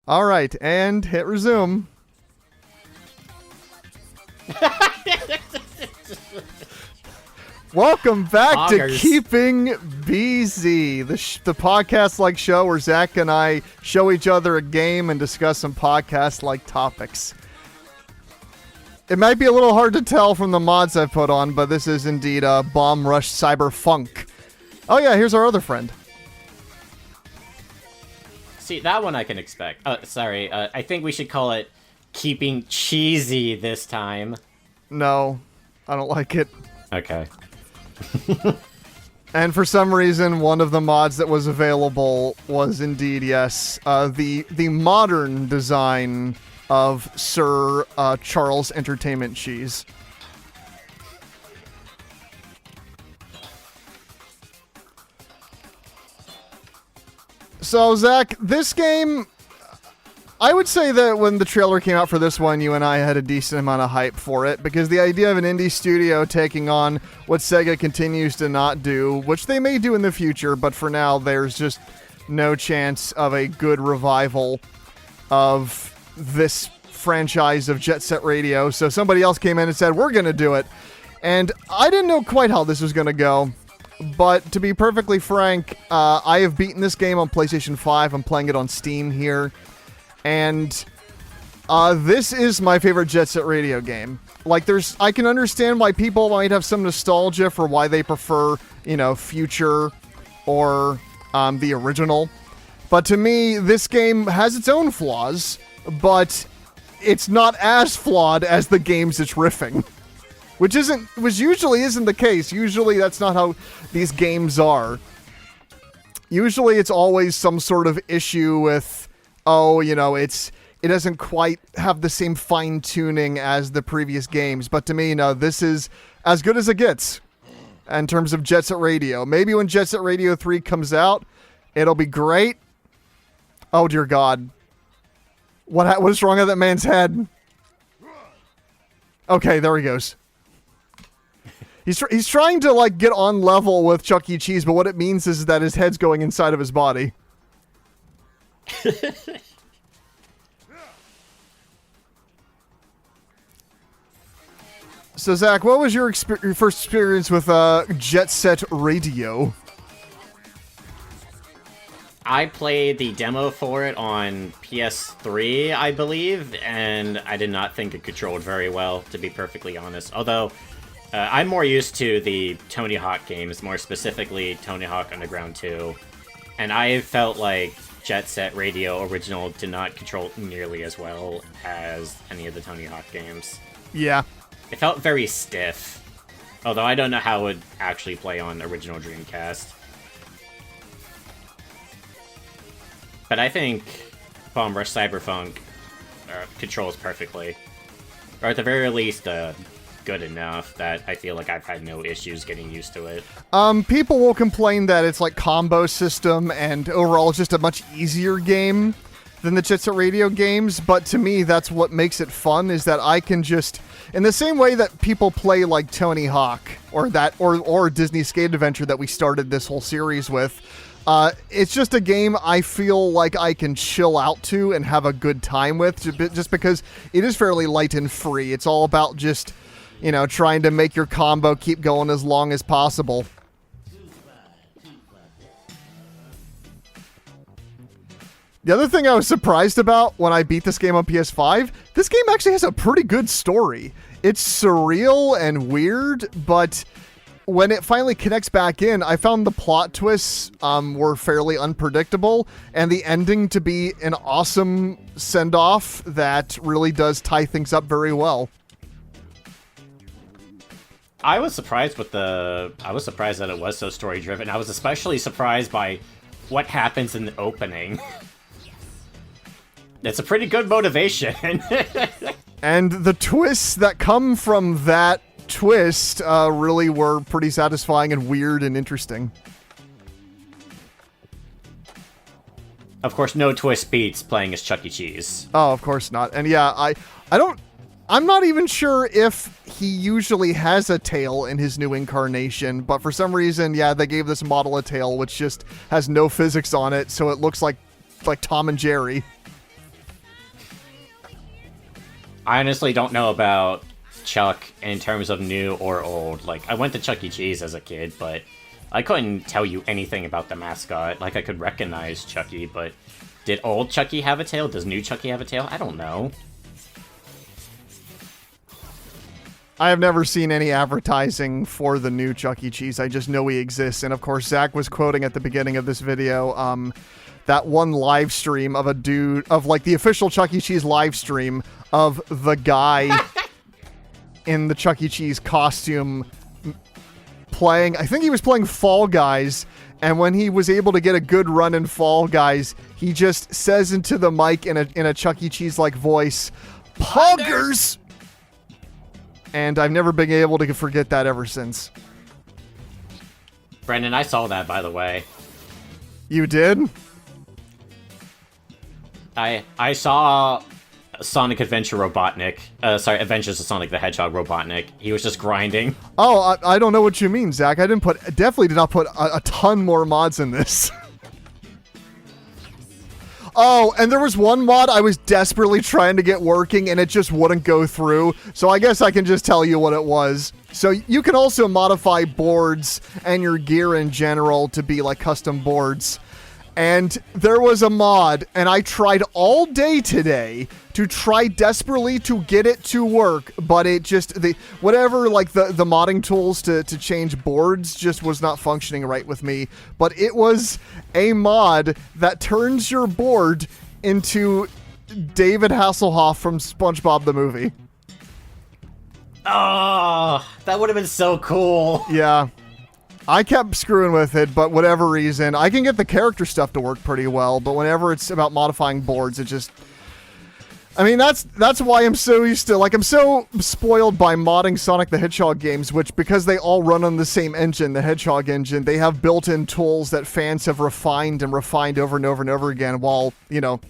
All right, and hit resume. Welcome back to Keeping BZ, the podcast-like show where Zach and I show each other a game and discuss some podcast-like topics. It might be a little hard to tell from the mods I've put on, but this is indeed a Bomb Rush Cyberfunk. Oh yeah, here's our other friend. See, that one I can expect. Sorry, I think we should call it Keeping Cheesy this time. No, I don't like it. Okay. And for some reason, one of the mods that was available was indeed, yes, the modern design of Sir Charles Entertainment Cheese. So, Zach, this game, I would say that when the trailer came out for this one, you and I had a decent amount of hype for it, because the idea of an indie studio taking on what Sega continues to not do, which they may do in the future, but for now, there's just no chance of a good revival of this franchise of Jet Set Radio. So somebody else came in and said, we're going to do it. And I didn't know quite how this was going to go. But to be perfectly frank, I have beaten this game on PlayStation 5. I'm playing it on Steam here. And this is my favorite Jet Set Radio game. Like, I can understand why people might have some nostalgia for why they prefer, Future or the original. But to me, this game has its own flaws, but it's not as flawed as the games it's riffing. Which usually isn't the case. Usually that's not how these games are. Usually it's always some sort of issue with, it doesn't quite have the same fine-tuning as the previous games. But to me, no, this is as good as it gets in terms of Jet Set Radio. Maybe when Jet Set Radio 3 comes out, it'll be great. Oh, dear God. What is wrong with that man's head? Okay, there he goes. He's trying to, get on level with Chuck E. Cheese, but what it means is that his head's going inside of his body. So, Zach, what was your first experience with Jet Set Radio? I played the demo for it on PS3, I believe, and I did not think it controlled very well, to be perfectly honest. Although, I'm more used to the Tony Hawk games, more specifically Tony Hawk Underground 2. And I felt like Jet Set Radio Original did not control nearly as well as any of the Tony Hawk games. Yeah. It felt very stiff. Although I don't know how it would actually play on original Dreamcast. But I think Bomb Rush Cyberfunk controls perfectly. Or at the very least, good enough that I feel like I've had no issues getting used to it. People will complain that it's like combo system and overall it's just a much easier game than the Jet Set Radio games, but to me that's what makes it fun, is that I can just, in the same way that people play like Tony Hawk or Disney Skate Adventure that we started this whole series with, it's just a game I feel like I can chill out to and have a good time with, just because it is fairly light and free. It's all about just, trying to make your combo keep going as long as possible. The other thing I was surprised about when I beat this game on PS5, this game actually has a pretty good story. It's surreal and weird, but when it finally connects back in, I found the plot twists were fairly unpredictable, and the ending to be an awesome send-off that really does tie things up very well. I was surprised that it was so story-driven. I was especially surprised by what happens in the opening. It's a pretty good motivation. And the twists that come from that twist really were pretty satisfying and weird and interesting. Of course, no twist beats playing as Chuck E. Cheese. Oh, of course not. And yeah, I'm not even sure if he usually has a tail in his new incarnation, but for some reason, yeah, they gave this model a tail, which just has no physics on it, so it looks like Tom and Jerry. I honestly don't know about Chuck in terms of new or old. Like, I went to Chuck E. Cheese as a kid, but I couldn't tell you anything about the mascot. Like, I could recognize Chucky, but did old Chucky have a tail? Does new Chucky have a tail? I don't know. I have never seen any advertising for the new Chuck E. Cheese. I just know he exists. And of course, Zach was quoting at the beginning of this video, that one live stream of a dude, of like the official Chuck E. Cheese live stream of the guy in the Chuck E. Cheese costume playing, I think he was playing Fall Guys. And when he was able to get a good run in Fall Guys, he just says into the mic in a Chuck E. Cheese-like voice, "Poggers!" And I've never been able to forget that ever since. Brendan, I saw that, by the way. You did? I saw Sonic Adventure Robotnik. Adventures of Sonic the Hedgehog Robotnik. He was just grinding. Oh, I don't know what you mean, Zach. Definitely did not put a ton more mods in this. Oh, and there was one mod I was desperately trying to get working, and it just wouldn't go through. So I guess I can just tell you what it was. So you can also modify boards and your gear in general to be like custom boards. And there was a mod, and I tried all day today to try desperately to get it to work, but it just, the modding tools to change boards just was not functioning right with me. But it was a mod that turns your board into David Hasselhoff from SpongeBob the movie. Oh, that would have been so cool. Yeah. I kept screwing with it, but whatever reason, I can get the character stuff to work pretty well, but whenever it's about modifying boards, it just... I mean, that's why I'm so used to... Like, I'm so spoiled by modding Sonic the Hedgehog games, which, because they all run on the same engine, the Hedgehog engine, they have built-in tools that fans have refined and refined over and over and over again, while, you know,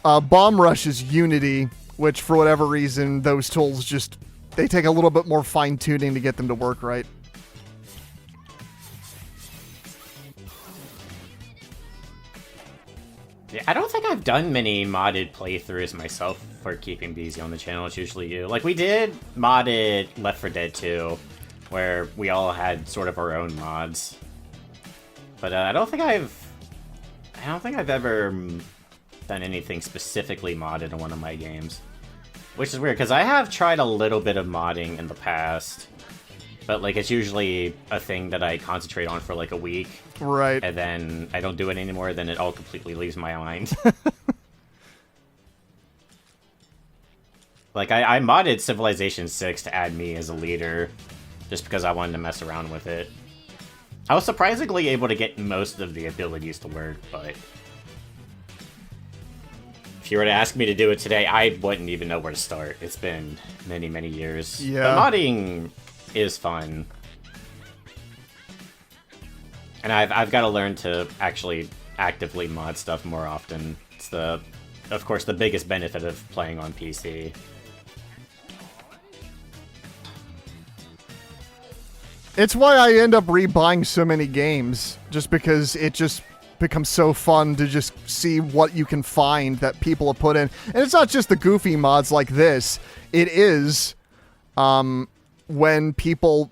Bomb Rush is Unity, which, for whatever reason, those tools just... They take a little bit more fine-tuning to get them to work right. Yeah, I don't think I've done many modded playthroughs myself for keeping BZ on the channel. It's usually you. Like, we did modded Left 4 Dead 2, where we all had sort of our own mods. But I don't think I've ever done anything specifically modded in one of my games. Which is weird, because I have tried a little bit of modding in the past. But, like, it's usually a thing that I concentrate on for, like, a week. Right. And then I don't do it anymore, then it all completely leaves my mind. Like, I modded Civilization 6 to add me as a leader, just because I wanted to mess around with it. I was surprisingly able to get most of the abilities to work, but... If you were to ask me to do it today, I wouldn't even know where to start. It's been many, many years. Yeah. But modding is fun. And I've got to learn to actually actively mod stuff more often. It's of course, the biggest benefit of playing on PC. It's why I end up rebuying so many games, just because it just becomes so fun to just see what you can find that people have put in. And it's not just the goofy mods like this. It is when people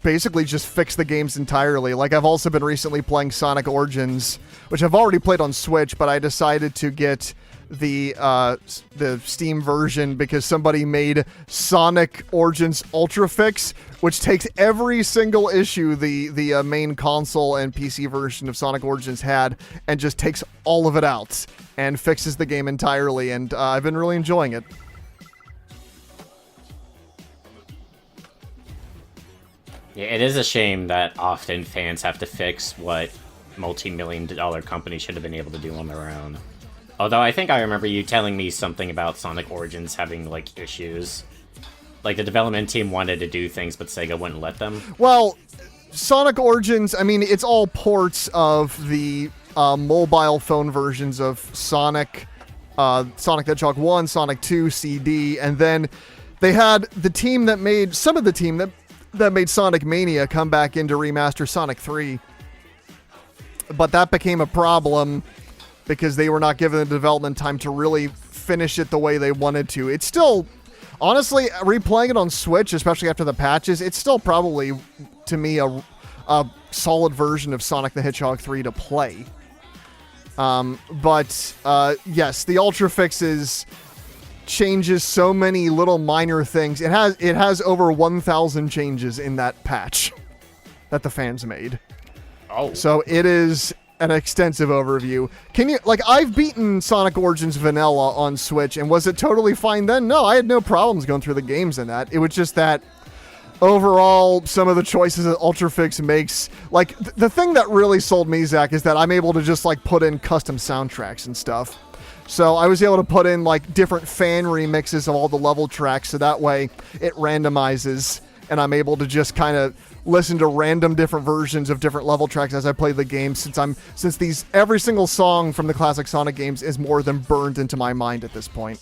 basically just fix the games entirely. Like, I've also been recently playing Sonic Origins, which I've already played on Switch, but I decided to get the Steam version because somebody made Sonic Origins Ultra Fix, which takes every single issue the main console and PC version of Sonic Origins had and just takes all of it out and fixes the game entirely, and I've been really enjoying it. Yeah, it is a shame that often fans have to fix what multi-million-dollar companies should have been able to do on their own. Although I think I remember you telling me something about Sonic Origins having, like, issues. Like, the development team wanted to do things, but Sega wouldn't let them. Well, Sonic Origins, I mean, it's all ports of the mobile phone versions of Sonic the Hedgehog 1, Sonic 2, CD, and then they had the team that made, some of the team that made Sonic Mania come back in to remaster Sonic 3. But that became a problem because they were not given the development time to really finish it the way they wanted to. It's still, Honestly, replaying it on Switch, especially after the patches, it's still probably, to me, a solid version of Sonic the Hedgehog 3 to play. But yes, the Ultra Fixes changes so many little minor things. It has over 1,000 changes in that patch that the fans made. Oh. So it is an extensive overview. I've beaten Sonic Origins Vanilla on Switch, and was it totally fine then? No, I had no problems going through the games in that. It was just that overall, some of the choices that Ultrafix makes, like, the thing that really sold me, Zach, is that I'm able to just, like, put in custom soundtracks and stuff. So I was able to put in, like, different fan remixes of all the level tracks, so that way it randomizes, and I'm able to just kind of listen to random different versions of different level tracks as I play the game, since every single song from the classic Sonic games is more than burned into my mind at this point.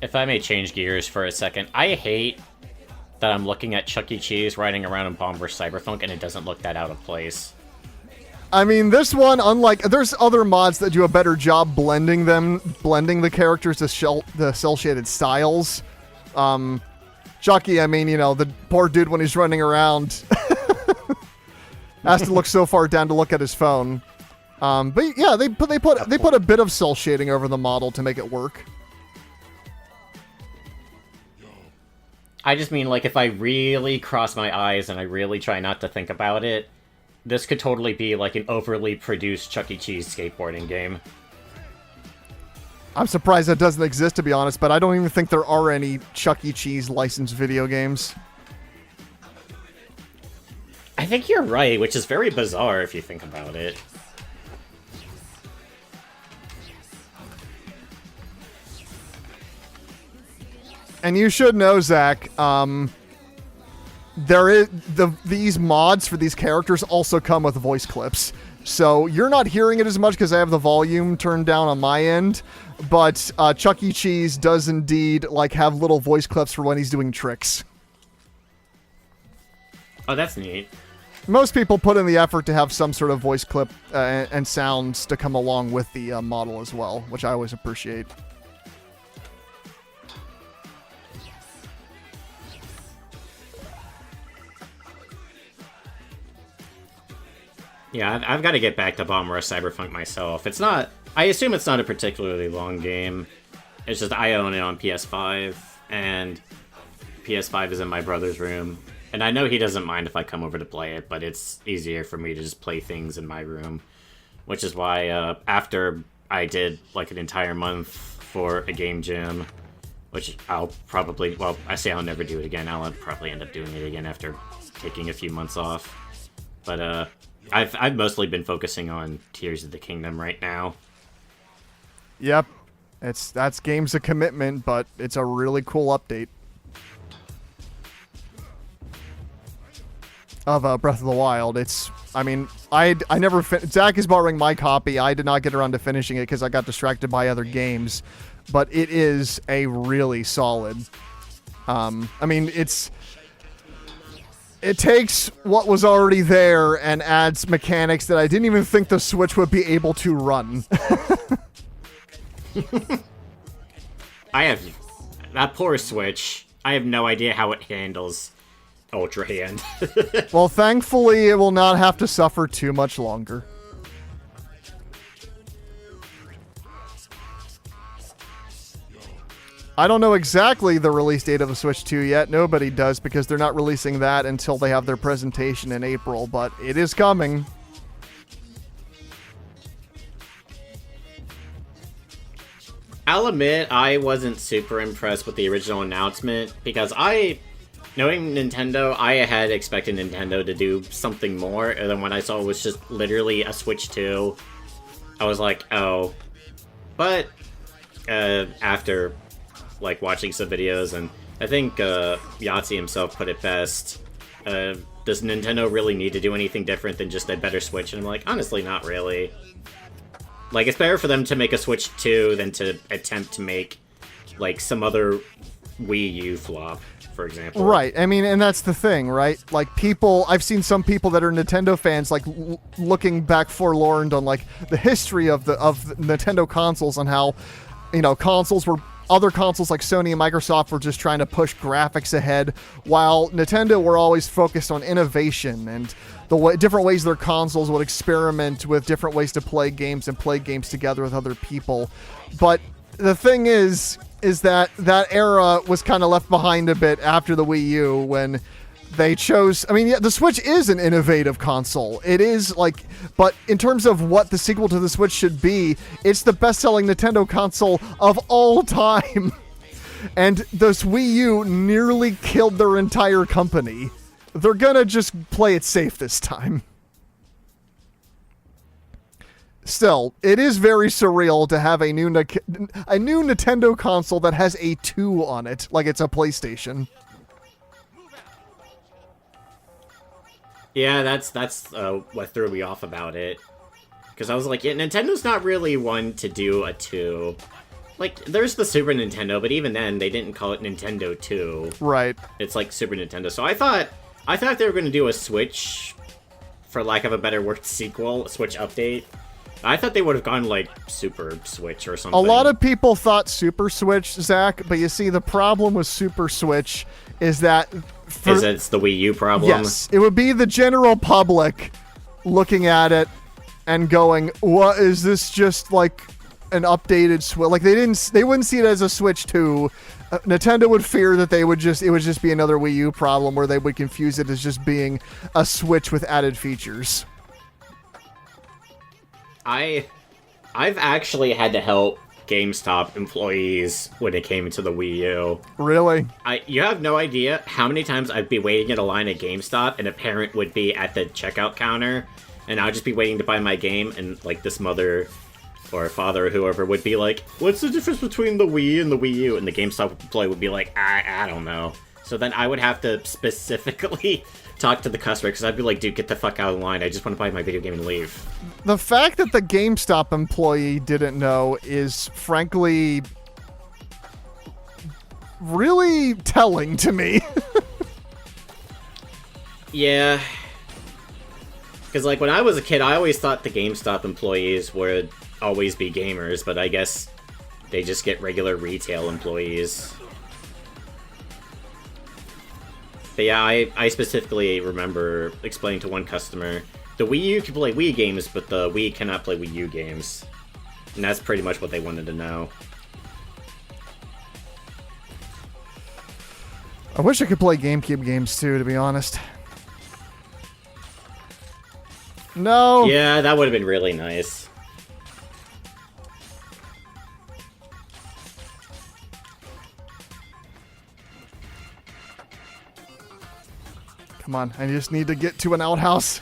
If I may change gears for a second, I hate that I'm looking at Chuck E. Cheese riding around in Bomb Rush Cyberfunk and it doesn't look that out of place. I mean, this one, unlike... There's other mods that do a better job blending the characters to the cel-shaded styles. Chucky, I mean, the poor dude when he's running around has to look so far down to look at his phone. But yeah, they put a bit of cel shading over the model to make it work. I just mean, like, if I really cross my eyes and I really try not to think about it, this could totally be, like, an overly produced Chuck E. Cheese skateboarding game. I'm surprised that doesn't exist, to be honest, but I don't even think there are any Chuck E. Cheese licensed video games. I think you're right, which is very bizarre if you think about it. And you should know, Zach, these mods for these characters also come with voice clips. So you're not hearing it as much because I have the volume turned down on my end, but Chuck E. Cheese does indeed have little voice clips for when he's doing tricks. Oh, that's neat. Most people put in the effort to have some sort of voice clip and sounds to come along with the model as well, which I always appreciate. Yeah, I've got to get back to Bomb Rush Cyberfunk myself. I assume it's not a particularly long game. It's just I own it on PS5, and PS5 is in my brother's room. And I know he doesn't mind if I come over to play it, but it's easier for me to just play things in my room. Which is why, after I did, an entire month for a game jam, which I'll probably, I say I'll never do it again. I'll probably end up doing it again after taking a few months off. But, I've mostly been focusing on Tears of the Kingdom right now. Yep. That's game's a commitment, but it's a really cool update of Breath of the Wild. I never Zach is borrowing my copy. I did not get around to finishing it because I got distracted by other games, but it is a really solid. It takes what was already there and adds mechanics that I didn't even think the Switch would be able to run. That poor Switch. I have no idea how it handles Ultra Hand. Well, thankfully, it will not have to suffer too much longer. I don't know exactly the release date of the Switch 2 yet. Nobody does, because they're not releasing that until they have their presentation in April, but it is coming. I'll admit I wasn't super impressed with the original announcement, because knowing Nintendo, I had expected Nintendo to do something more, and then when I saw it was just literally a Switch 2, I was like, oh. But, after watching some videos, and I think Yahtzee himself put it best. Does Nintendo really need to do anything different than just a better Switch? And I'm like, honestly, not really. It's better for them to make a Switch 2 than to attempt to make some other Wii U flop. for example. Right. I mean, and that's the thing, right? Like, people, I've seen some people that are Nintendo fans, like, looking back forlorn on, like, the history of the Nintendo consoles and how, you know, other consoles like Sony and Microsoft were just trying to push graphics ahead, while Nintendo were always focused on innovation and different ways their consoles would experiment with different ways to play games and play games together with other people. But the thing is that era was kind of left behind a bit after the Wii U when they chose... I mean, yeah, the Switch is an innovative console. It is, like... But in terms of what the sequel to the Switch should be, it's the best-selling Nintendo console of all time. And this Wii U nearly killed their entire company. They're gonna just play it safe this time. Still, it is very surreal to have a new Nintendo console that has a 2 on it, like it's a PlayStation. Yeah, that's what threw me off about it. Because I was like, yeah, Nintendo's not really one to do a 2. Like, there's the Super Nintendo, but even then, they didn't call it Nintendo 2. Right. It's like Super Nintendo. So I thought they were going to do a Switch, for lack of a better word, sequel, a Switch update. I thought they would have gone, like, Super Switch or something. A lot of people thought Super Switch, Zach, but you see, the problem with Super Switch is that... it's the Wii U problem? Yes. It would be the general public looking at it and going, what, is this just, like, an updated Switch? Like, they wouldn't see it as a Switch 2. Nintendo would fear that it would just be another Wii U problem where they would confuse it as just being a Switch with added features. I've actually had to help GameStop employees when it came to the Wii U. Really? You have no idea how many times I'd be waiting in a line at GameStop and a parent would be at the checkout counter and I'd just be waiting to buy my game and, like, this mother or father or whoever would be like, what's the difference between the Wii and the Wii U? And the GameStop employee would be like, I don't know. So then I would have to specifically talk to the customer because I'd be like, dude, get the fuck out of the line. I just want to buy my video game and leave. The fact that the GameStop employee didn't know is, frankly, really telling to me. Yeah. Because, like, when I was a kid, I always thought the GameStop employees would always be gamers, but I guess they just get regular retail employees. But yeah, I specifically remember explaining to one customer, the Wii U can play Wii games, but the Wii cannot play Wii U games. And that's pretty much what they wanted to know. I wish I could play GameCube games too, to be honest. No. Yeah, that would have been really nice. Come on, I just need to get to an outhouse.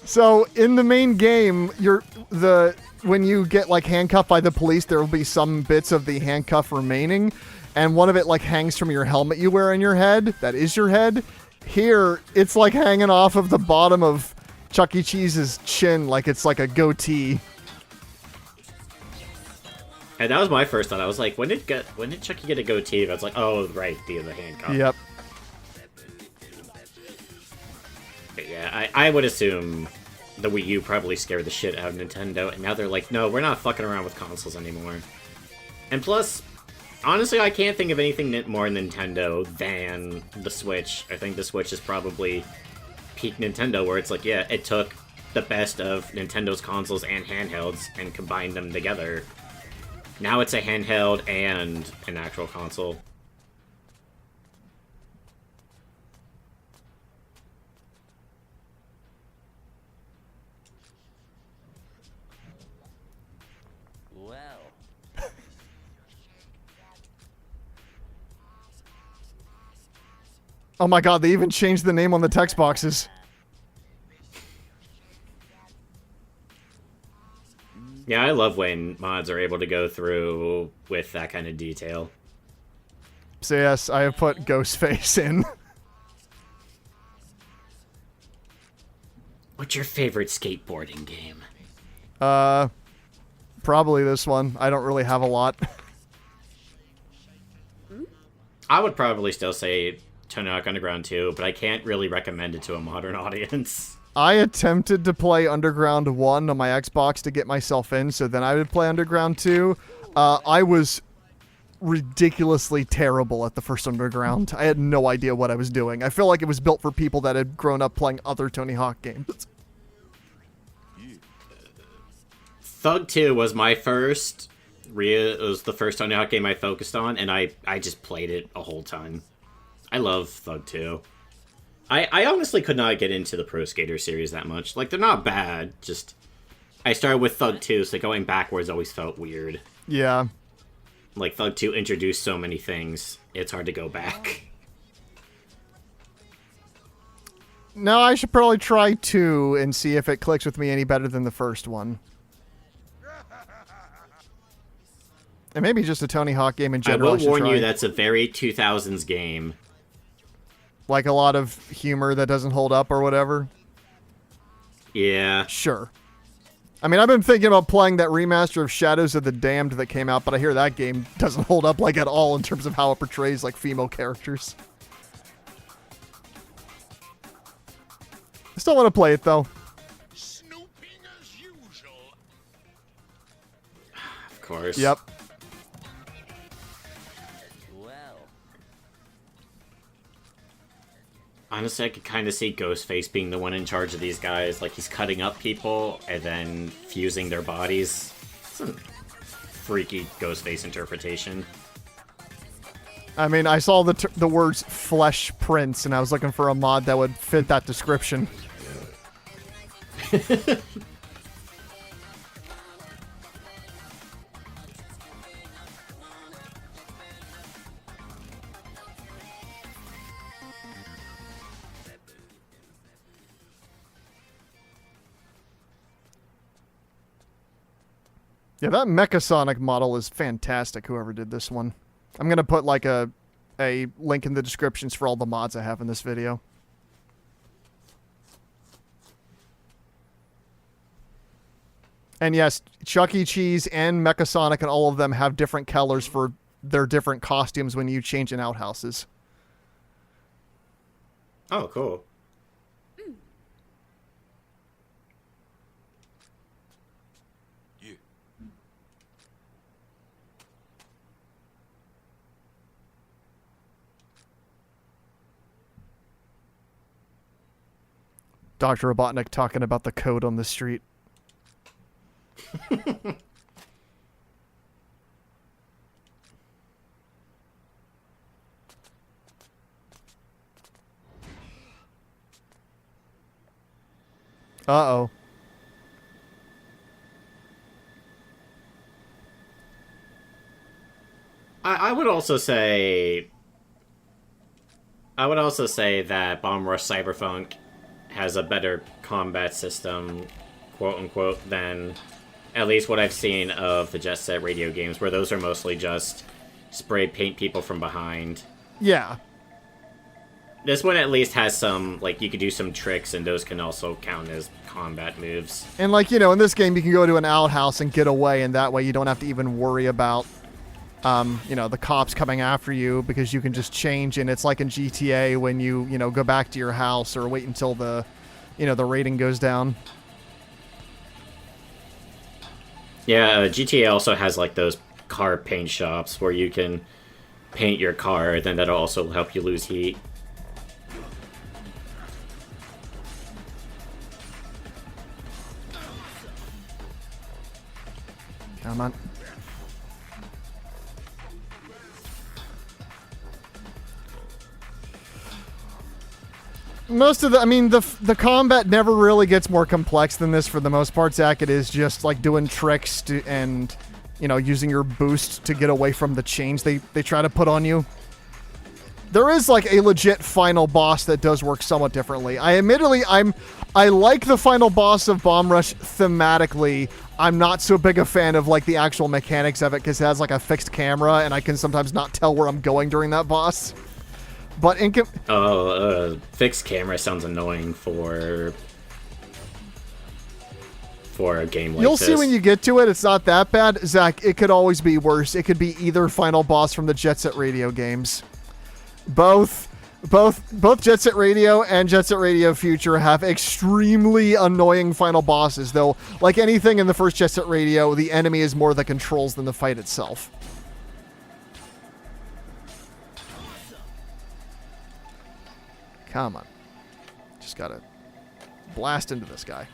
So, in the main game, when you get, like, handcuffed by the police, there will be some bits of the handcuff remaining, and one of it, like, hangs from your helmet you wear on your head. That is your head. Here, it's, like, hanging off of the bottom of Chuck E. Cheese's chin, like it's like a goatee. And that was my first thought. I was like, when did Chucky get a goatee? I was like, oh, right, the handcuff. Yep. But yeah, I would assume the Wii U probably scared the shit out of Nintendo, and now they're like, no, we're not fucking around with consoles anymore. And plus, honestly, I can't think of anything more Nintendo than the Switch. I think the Switch is probably peak Nintendo, where it's like, yeah, it took the best of Nintendo's consoles and handhelds and combined them together. Now it's a handheld and an actual console. Oh my god, they even changed the name on the text boxes. Yeah, I love when mods are able to go through with that kind of detail. So yes, I have put Ghostface in. What's your favorite skateboarding game? Probably this one. I don't really have a lot. I would probably still say Tony Hawk Underground 2, but I can't really recommend it to a modern audience. I attempted to play Underground 1 on my Xbox to get myself in, so then I would play Underground 2. I was ridiculously terrible at the first Underground. I had no idea what I was doing. I feel like it was built for people that had grown up playing other Tony Hawk games. Thug 2 was my first. It was the first Tony Hawk game I focused on, and I just played it a whole ton. I love Thug 2. I honestly could not get into the Pro Skater series that much. Like, they're not bad, just... I started with Thug 2, so going backwards always felt weird. Yeah. Like, Thug 2 introduced so many things, it's hard to go back. No, I should probably try 2 and see if it clicks with me any better than the first one. And maybe just a Tony Hawk game in general. I will warn you, that's a very 2000s game. Like a lot of humor that doesn't hold up or whatever? Yeah. Sure. I mean, I've been thinking about playing that remaster of Shadows of the Damned that came out, but I hear that game doesn't hold up like at all in terms of how it portrays like female characters. I still want to play it though. Snooping as usual. Of course. Yep. Honestly, I could kind of see Ghostface being the one in charge of these guys. Like, he's cutting up people and then fusing their bodies. It's a freaky Ghostface interpretation. I mean, I saw the words flesh prints, and I was looking for a mod that would fit that description. Yeah, that Mechasonic model is fantastic, whoever did this one. I'm going to put like a link in the descriptions for all the mods I have in this video. And yes, Chuck E. Cheese and Mechasonic and all of them have different colors for their different costumes when you change in outhouses. Oh, cool. Dr. Robotnik talking about the code on the street. Uh-oh. I would also say that Bomb Rush Cyberfunk has a better combat system, quote-unquote, than at least what I've seen of the Jet Set Radio games, where those are mostly just spray paint people from behind. Yeah. This one at least has some, like, you could do some tricks, and those can also count as combat moves. And, like, you know, in this game, you can go to an outhouse and get away, and that way you don't have to even worry about, you know, the cops coming after you, because you can just change, and it's like in GTA when you know, go back to your house or wait until the, you know, the rating goes down. Yeah, GTA also has, like, those car paint shops where you can paint your car, then that'll also help you lose heat. Come on. Most of the, I mean, the combat never really gets more complex than this for the most part, Zach. It is just like doing tricks and, you know, using your boost to get away from the chains they try to put on you. There is like a legit final boss that does work somewhat differently. I like the final boss of Bomb Rush thematically. I'm not so big a fan of like the actual mechanics of it because it has like a fixed camera and I can sometimes not tell where I'm going during that boss. But in fixed camera sounds annoying for for a game like You'll this. see when you get to it. It's not that bad. Zach, it could always be worse. It could be either final boss from the Jet Set Radio games. Both Jet Set Radio and Jet Set Radio Future have extremely annoying final bosses, though. Like anything in the first Jet Set Radio, the enemy is more the controls than the fight itself. Come on. Just gotta blast into this guy.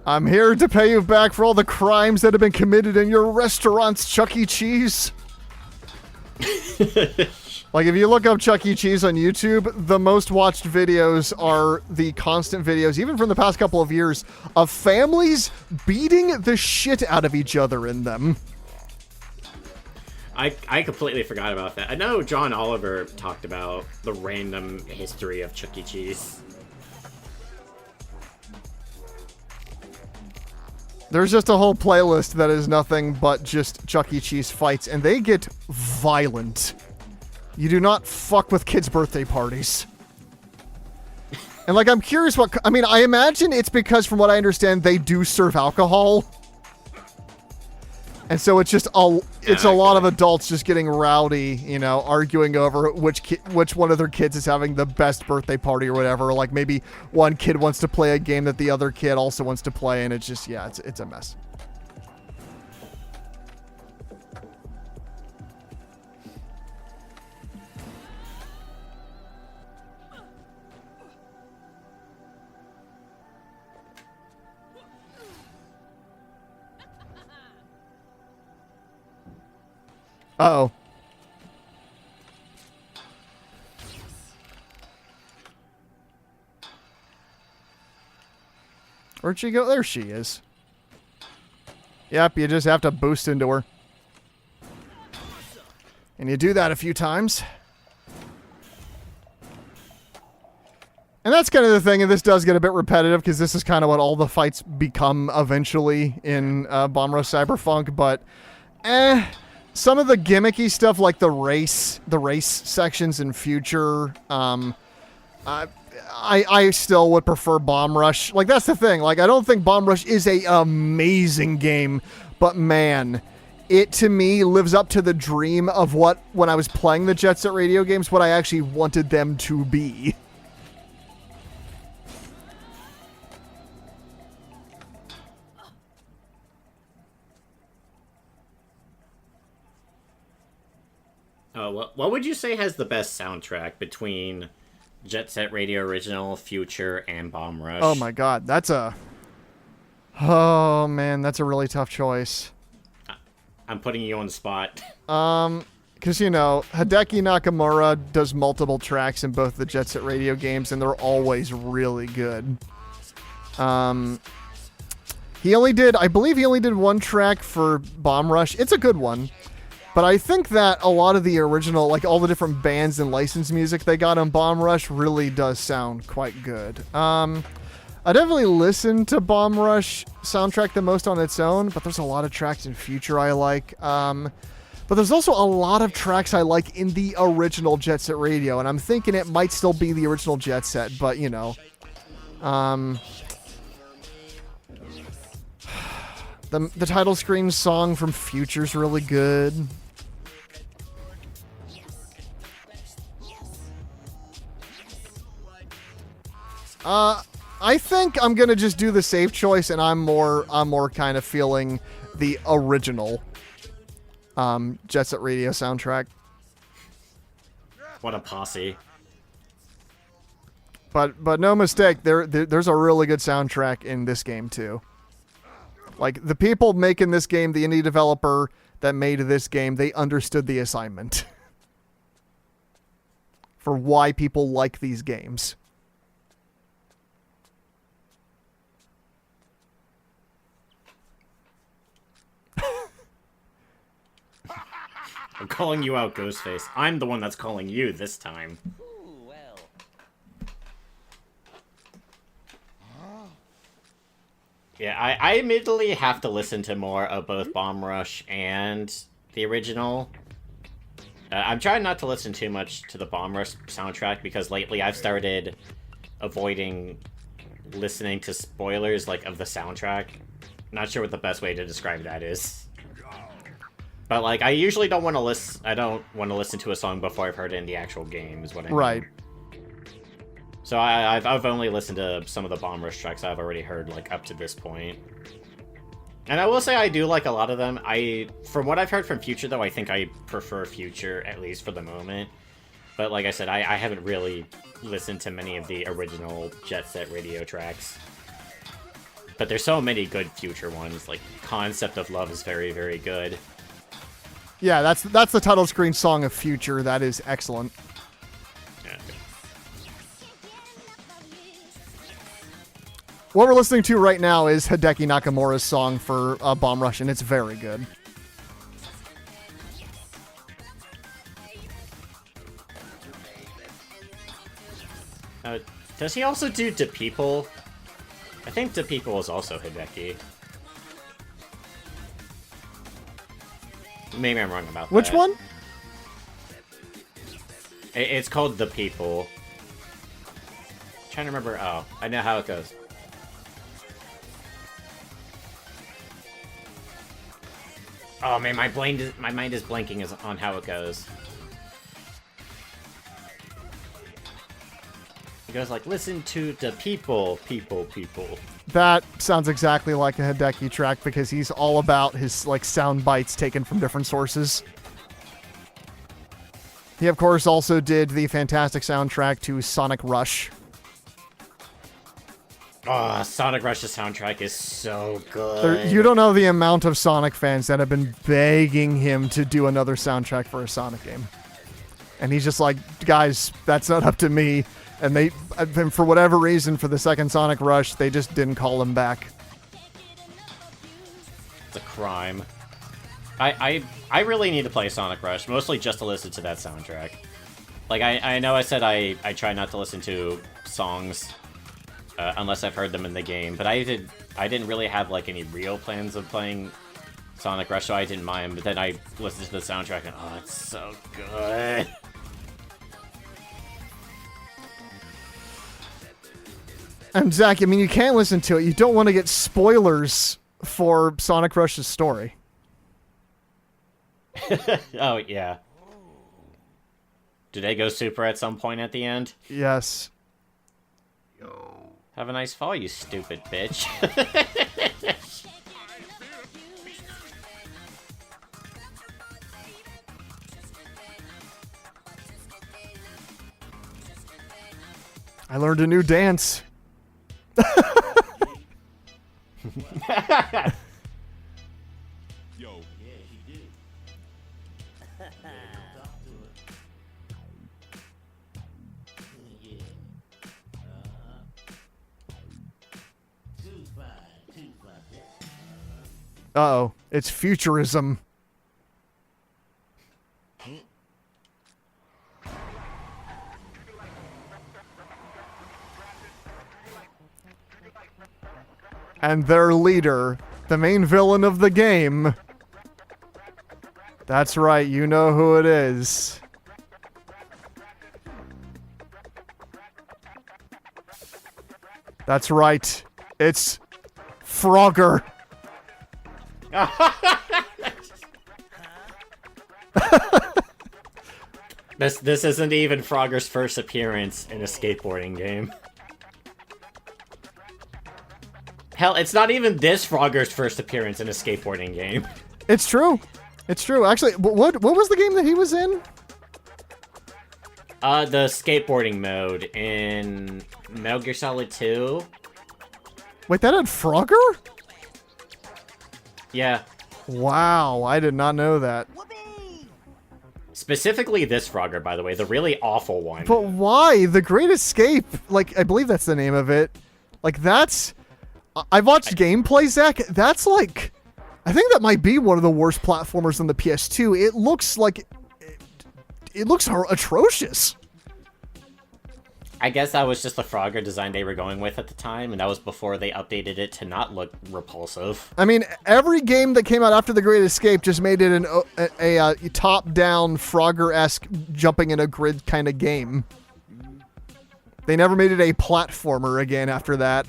I'm here to pay you back for all the crimes that have been committed in your restaurants, Chuck E. Cheese. Like, if you look up Chuck E. Cheese on YouTube, the most watched videos are the constant videos, even from the past couple of years, of families beating the shit out of each other in them. I completely forgot about that. I know John Oliver talked about the random history of Chuck E. Cheese. There's just a whole playlist that is nothing but just Chuck E. Cheese fights, and they get violent. You do not fuck with kids' birthday parties. And, like, I'm curious what... I mean, I imagine it's because, from what I understand, they do serve alcohol. And so it's just a lot of adults just getting rowdy, you know, arguing over which one of their kids is having the best birthday party or whatever. Like, maybe one kid wants to play a game that the other kid also wants to play, and it's just, yeah, it's a mess. Uh-oh. Where'd she go? There she is. Yep, you just have to boost into her. And you do that a few times. And that's kind of the thing, and this does get a bit repetitive, because this is kind of what all the fights become eventually in Bomb Rush Cyberfunk, but some of the gimmicky stuff, like the race sections in Future, I still would prefer Bomb Rush. Like, that's the thing. Like, I don't think Bomb Rush is a amazing game, but man, it to me lives up to the dream of what, when I was playing the Jet Set Radio games, what I actually wanted them to be. What would you say has the best soundtrack between Jet Set Radio Original, Future, and Bomb Rush? Oh my god, oh man, that's a really tough choice. I'm putting you on the spot. Because, you know, Hideki Nakamura does multiple tracks in both the Jet Set Radio games, and they're always really good. I believe he only did one track for Bomb Rush. It's a good one. But I think that a lot of the original, like all the different bands and licensed music they got on Bomb Rush really does sound quite good. I definitely listen to Bomb Rush soundtrack the most on its own, but there's a lot of tracks in Future I like. But there's also a lot of tracks I like in the original Jet Set Radio, and I'm thinking it might still be the original Jet Set, but you know. The title screen song from Future's really good. I think I'm gonna just do the safe choice, and I'm more kind of feeling the original Jet Set Radio soundtrack. What a posse. But no mistake, there's a really good soundtrack in this game too. Like, the people making this game, the indie developer that made this game, they understood the assignment for why people like these games. I'm calling you out, Ghostface. I'm the one that's calling you this time. Ooh, well. Yeah, I immediately have to listen to more of both Bomb Rush and the original. I'm trying not to listen too much to the Bomb Rush soundtrack because lately I've started avoiding listening to spoilers like of the soundtrack. Not sure what the best way to describe that is. But like I usually don't want to listen. I don't want to listen to a song before I've heard it in the actual game. Is what I mean. Right. So I've only listened to some of the Bomb Rush tracks I've already heard like up to this point. And I will say I do like a lot of them. From what I've heard from Future though, I think I prefer Future at least for the moment. But like I said, I haven't really listened to many of the original Jet Set Radio tracks. But there's so many good Future ones. Like Concept of Love is very, very good. Yeah, that's the title screen song of Future. That is excellent. Yeah. What we're listening to right now is Hideki Nakamura's song for Bomb Rush, and it's very good. Does he also do To People? I think To People is also Hideki. Maybe I'm wrong about that. Which one? It's called The People. I'm trying to remember. Oh, I know how it goes. Oh man, my mind is blanking on how it goes. It goes like, listen to the people. That sounds exactly like a Hideki track because he's all about his like sound bites taken from different sources. He of course also did the fantastic soundtrack to Sonic Rush. Oh, Sonic Rush's soundtrack is so good. You don't know the amount of Sonic fans that have been begging him to do another soundtrack for a Sonic game. And he's just like, guys, that's not up to me. And for whatever reason, for the second Sonic Rush, they just didn't call him back. It's a crime. I really need to play Sonic Rush, mostly just to listen to that soundtrack. Like, I know I said I try not to listen to songs unless I've heard them in the game, but I didn't really have like any real plans of playing Sonic Rush, so I didn't mind. But then I listened to the soundtrack and oh, it's so good. And Zach, I mean, you can't listen to it. You don't want to get spoilers for Sonic Rush's story. Oh yeah. Do they go super at some point at the end? Yes. Have a nice fall, you stupid bitch. I learned a new dance. Yo. Uh-oh. It's futurism. And their leader, the main villain of the game. That's right, you know who it is. That's right. It's Frogger. This isn't even Frogger's first appearance in a skateboarding game. Hell, it's not even this Frogger's first appearance in a skateboarding game. It's true. It's true. Actually, what was the game that he was in? The skateboarding mode in Metal Gear Solid 2. Wait, that had Frogger? Yeah. Wow, I did not know that. Specifically this Frogger, by the way, the really awful one. But why? The Great Escape, like, I believe that's the name of it. Like, that's... I've watched gameplay, Zach. That's like... I think that might be one of the worst platformers on the PS2. It looks like... It looks atrocious. I guess that was just the Frogger design they were going with at the time, and that was before they updated it to not look repulsive. I mean, every game that came out after The Great Escape just made it a top-down Frogger-esque jumping in a grid kind of game. They never made it a platformer again after that.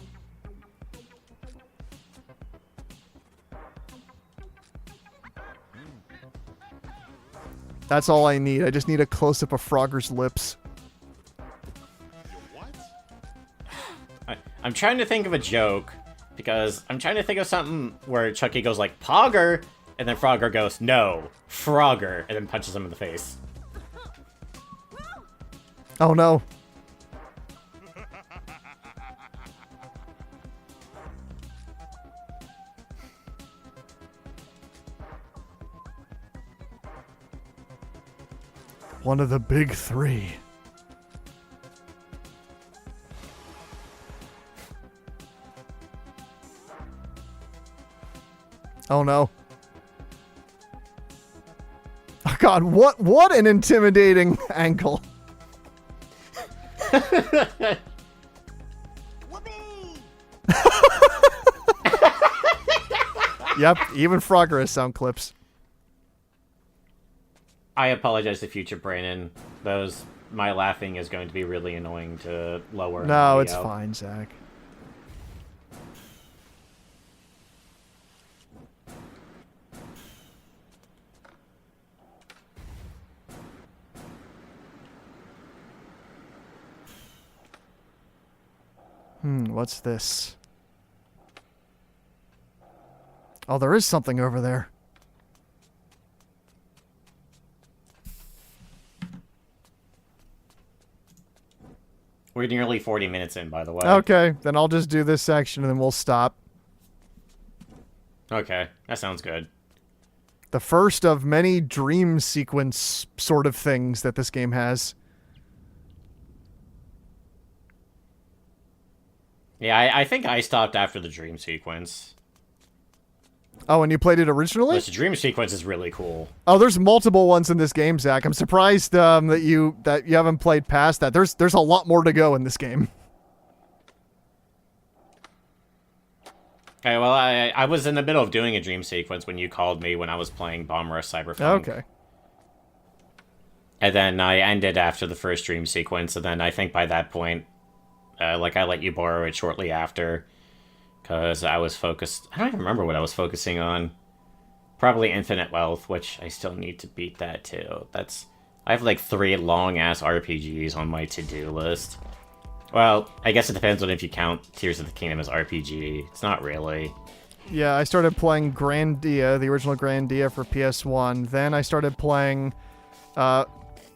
That's all I need. I just need a close-up of Frogger's lips. I'm trying to think of a joke, because I'm trying to think of something where Chucky goes like, Pogger, and then Frogger goes, no, Frogger, and then punches him in the face. Oh no. One of the big three. Oh no. Oh god, what an intimidating ankle. Yep, even Frogger has sound clips. I apologize to future Brandon. My laughing is going to be really annoying to lower. No, it's fine, Zach. What's this? Oh, there is something over there. We're nearly 40 minutes in, by the way. Okay, then I'll just do this section and then we'll stop. Okay, that sounds good. The first of many dream sequence sort of things that this game has. Yeah, I think I stopped after the dream sequence. Oh, and you played it originally? The dream sequence is really cool. Oh, there's multiple ones in this game, Zach. I'm surprised that you haven't played past that. There's a lot more to go in this game. Okay, well, I was in the middle of doing a dream sequence when you called me when I was playing Bomb Rush Cyberfunk. Okay. And then I ended after the first dream sequence, and then I think by that point, I let you borrow it shortly after, because I was focused... I don't even remember what I was focusing on. Probably Infinite Wealth, which I still need to beat that too. I have like 3 long-ass RPGs on my to-do list. Well, I guess it depends on if you count Tears of the Kingdom as RPG. It's not really. Yeah, I started playing Grandia, the original Grandia for PS1. Then I started playing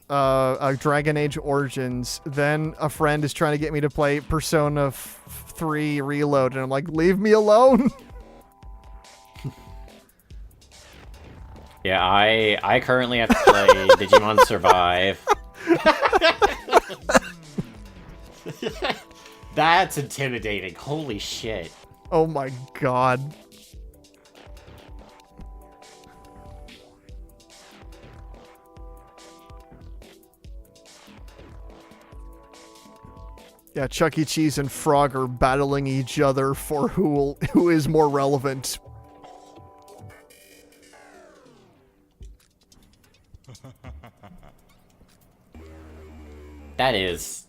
Dragon Age Origins. Then a friend is trying to get me to play Persona 3 Reload, and I'm like, leave me alone. Yeah, I currently have to play Digimon Survive. That's intimidating. Holy shit. Oh my god. Yeah, Chuck E. Cheese and Frog are battling each other for who is more relevant. That is...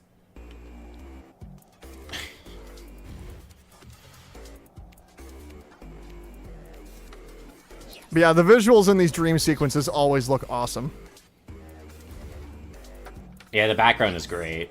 But yeah, the visuals in these dream sequences always look awesome. Yeah, the background is great.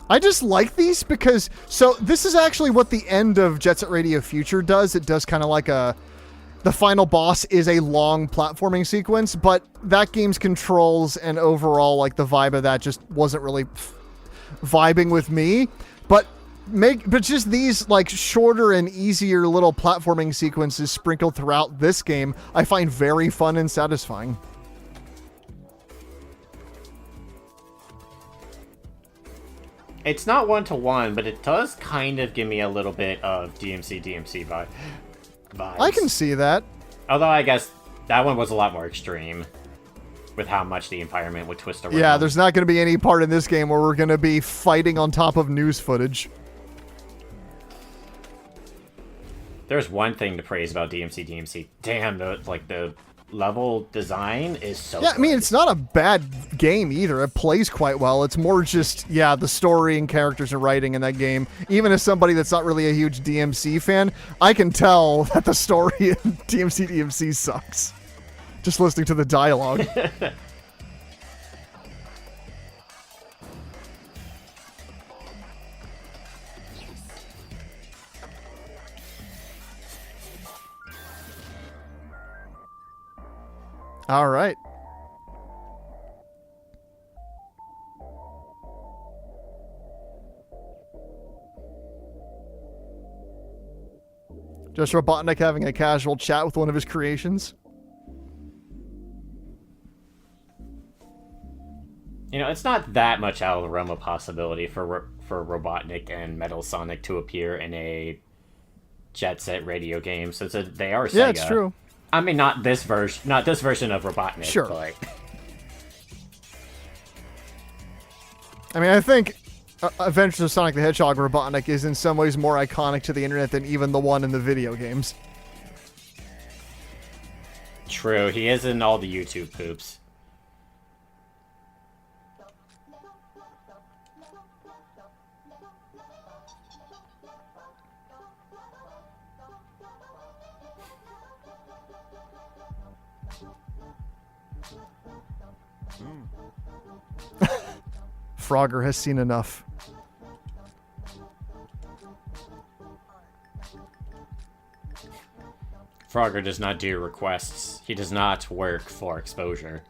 I just like these because, so this is actually what the end of Jet Set Radio Future does. It does kind of like the final boss is a long platforming sequence, but that game's controls and overall like the vibe of that just wasn't really vibing with me. But just these like shorter and easier little platforming sequences sprinkled throughout this game, I find very fun and satisfying. It's not one-to-one, but it does kind of give me a little bit of DMC vibes. I can see that. Although I guess that one was a lot more extreme with how much the environment would twist around. Yeah, there's not going to be any part in this game where we're going to be fighting on top of news footage. There's one thing to praise about DMC. Damn, the level design is so Yeah, good. I mean, it's not a bad game either. It plays quite well. It's more just, yeah, the story and characters and writing in that game. Even as somebody that's not really a huge DMC fan, I can tell that the story in DMC sucks. Just listening to the dialogue. All right. Just Robotnik having a casual chat with one of his creations. You know, it's not that much out of the realm of possibility for Robotnik and Metal Sonic to appear in a Jet Set radio game, since they are Sega. Yeah, it's true. I mean, not this version of Robotnik. Sure. But... I mean, I think Adventures of Sonic the Hedgehog Robotnik is in some ways more iconic to the internet than even the one in the video games. True, he is in all the YouTube poops. Frogger has seen enough. Frogger does not do requests. He does not work for exposure.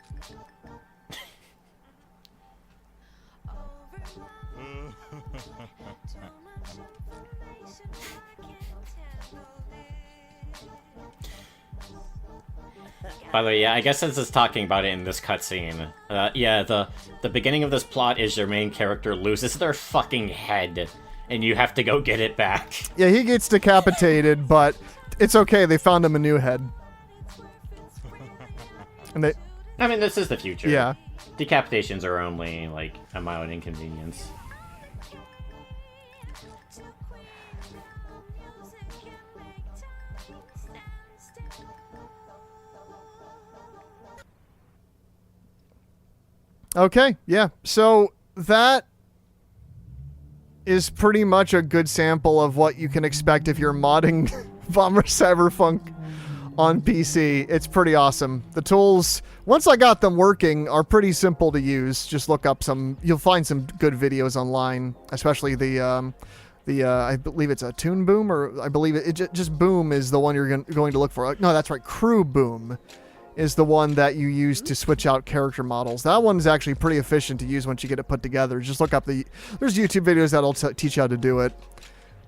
By the way, yeah, I guess since it's talking about it in this cutscene, yeah, the beginning of this plot is your main character loses their fucking head, and you have to go get it back. Yeah, he gets decapitated, but it's okay. They found him a new head. And they... I mean, this is the future. Yeah. Decapitations are only, like, a mild inconvenience. Okay, yeah. So that is pretty much a good sample of what you can expect if you're modding Bomb Rush Cyberfunk on PC. It's pretty awesome. The tools, once I got them working, are pretty simple to use. Just look up you'll find some good videos online, especially the I believe it's a Toon Boom, or I believe just Boom is the one you're going to look for. No, that's right. Crew Boom is the one that you use to switch out character models. That one is actually pretty efficient to use once you get it put together. Just look up there's YouTube videos that'll teach you how to do it.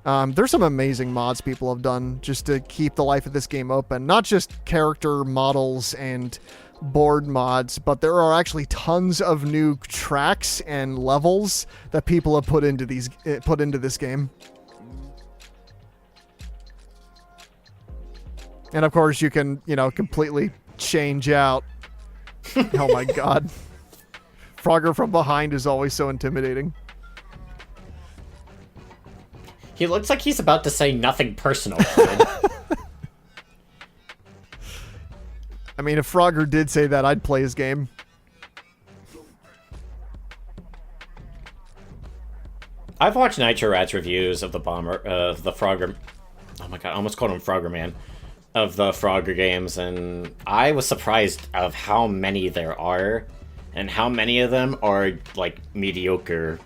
There's some amazing mods people have done just to keep the life of this game open. Not just character models and board mods, but there are actually tons of new tracks and levels that people have put into this game. And of course, you can, completely change out. Oh my god. Frogger from behind is always so intimidating. He looks like he's about to say nothing personal, kid. I mean, if Frogger did say that, I'd play his game. I've watched Nitro Rat's reviews of the Frogger. Oh my god, I almost called him Frogger Man. Of the Frogger games, and I was surprised of how many there are, and how many of them are, like, mediocre.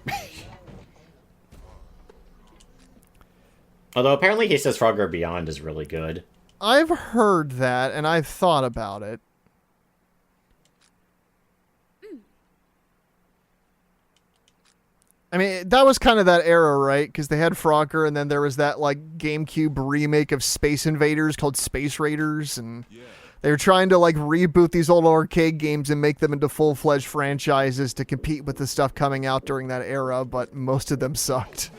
Although apparently he says Frogger Beyond is really good. I've heard that, and I've thought about it. I mean, that was kind of that era, right? Because they had Frogger, and then there was that, like, GameCube remake of Space Invaders called Space Raiders, and They're trying to like reboot these old arcade games and make them into full-fledged franchises to compete with the stuff coming out during that era, but most of them sucked.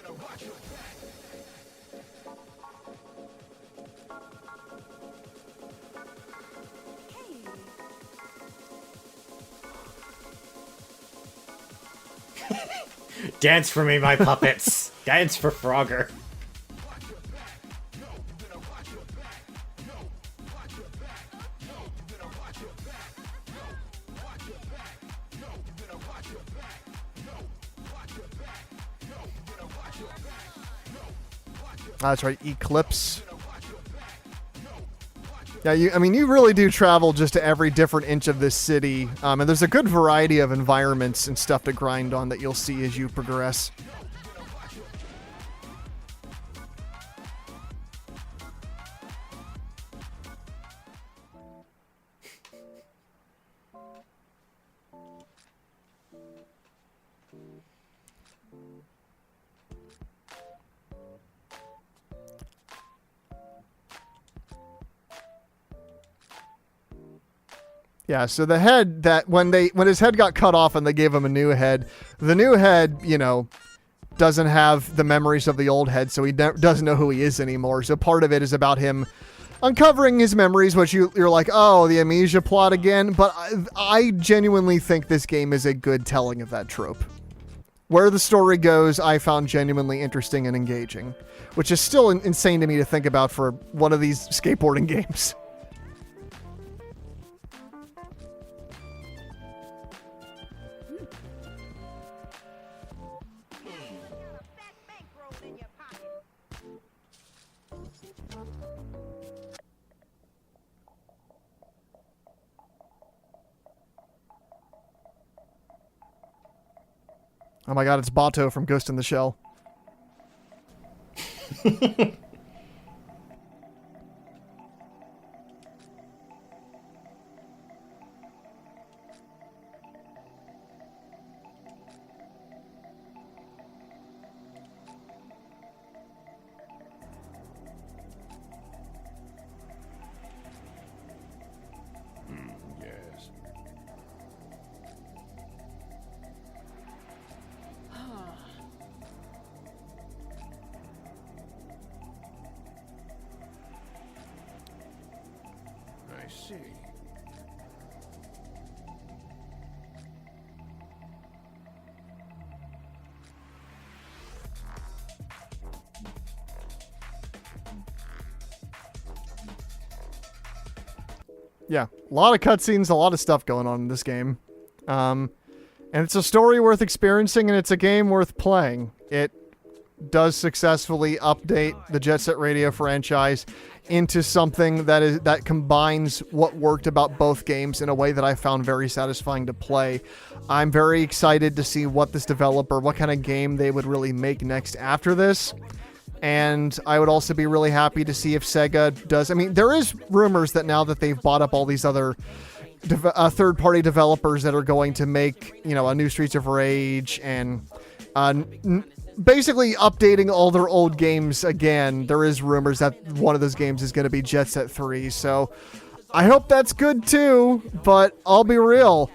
Dance for me, my puppets. Dance for Frogger. That's right, Eclipse. Yeah, you really do travel just to every different inch of this city, and there's a good variety of environments and stuff to grind on that you'll see as you progress. Yeah, so the head that when his head got cut off and they gave him a new head, the new head, doesn't have the memories of the old head, so he doesn't know who he is anymore. So part of it is about him uncovering his memories, which you're like, oh, the amnesia plot again. But I genuinely think this game is a good telling of that trope. Where the story goes, I found genuinely interesting and engaging, which is still insane to me to think about for one of these skateboarding games. Oh my god, it's Bato from Ghost in the Shell. Yes. I see. Yeah, a lot of cutscenes, a lot of stuff going on in this game. And it's a story worth experiencing, and it's a game worth playing. It does successfully update the Jet Set Radio franchise into something that combines what worked about both games in a way that I found very satisfying to play. I'm very excited to see what kind of game they would really make next after this. And I would also be really happy to see if Sega does. I mean, there is rumors that now that they've bought up all these other third-party developers that are going to make, a new Streets of Rage and basically updating all their old games again. There is rumors that one of those games is going to be Jet Set 3. So I hope that's good too, but I'll be real.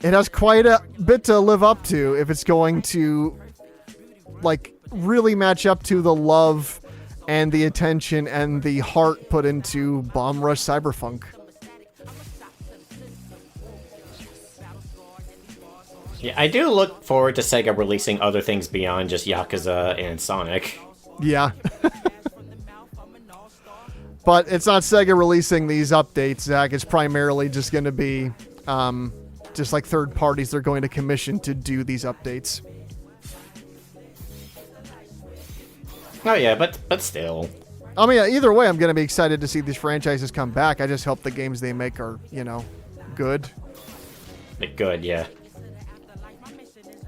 It has quite a bit to live up to if it's going to, really match up to the love and the attention and the heart put into Bomb Rush Cyberfunk. Yeah, I do look forward to Sega releasing other things beyond just Yakuza and Sonic. Yeah. But it's not Sega releasing these updates, Zach. It's primarily just going to be just like third parties they're going to commission to do these updates. Oh yeah, but still. I mean, either way, I'm going to be excited to see these franchises come back. I just hope the games they make are, good. Good, yeah.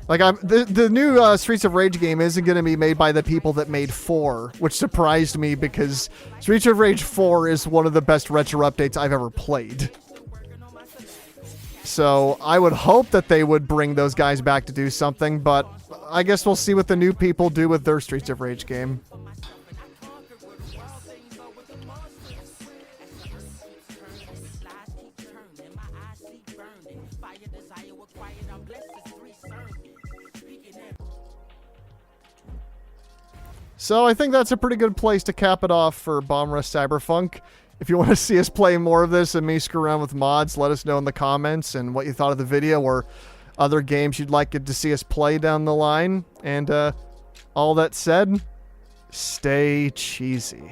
The new Streets of Rage game isn't going to be made by the people that made 4, which surprised me because Streets of Rage 4 is one of the best retro updates I've ever played. So I would hope that they would bring those guys back to do something, but I guess we'll see what the new people do with their Streets of Rage game. So I think that's a pretty good place to cap it off for Bomb Rush Cyberfunk. If you want to see us play more of this and me screw around with mods, let us know in the comments and what you thought of the video or other games you'd like to see us play down the line. And all that said, stay cheesy.